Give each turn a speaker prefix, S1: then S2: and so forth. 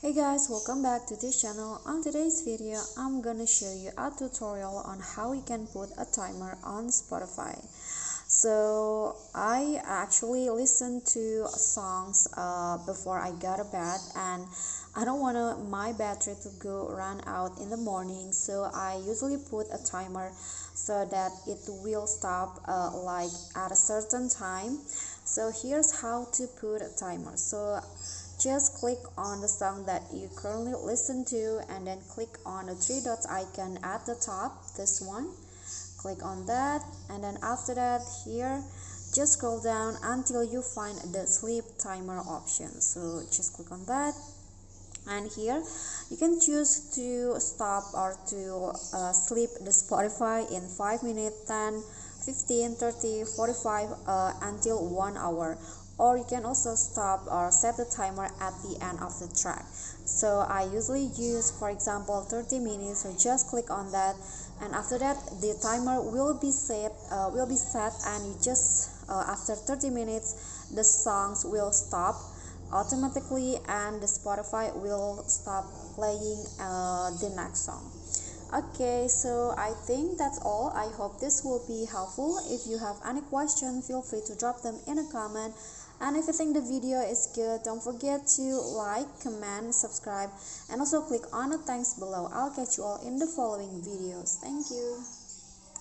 S1: Hey guys, welcome back to this channel. On today's video, I'm gonna show you a tutorial on how you can put a timer on Spotify. So I actually listen to songs before I go to bed, and I don't want my battery to go run out in the morning, so I usually put a timer so that it will stop like at a certain time. So here's how to put a timer. So just click on the song that you currently listen to and then click on the three dots icon at the top, this one. Click on that, and then after that, here just scroll down until you find the sleep timer option. So just click on that, and here you can choose to stop or to sleep the Spotify in 5 minutes, 10, 15, 30, 45 until 1 hour, or you can also stop or set the timer at the end of the track. So I usually use, for example, 30 minutes. So just click on that, and after that the timer will be set and you just after 30 minutes the songs will stop automatically and the Spotify will stop playing the next song. Okay, so I think that's all. I hope this will be helpful. If you have any question, feel free to drop them in a comment. And if you think the video is good, don't forget to like, comment, subscribe, and also click on the thanks below. I'll catch you all in the following videos. Thank you.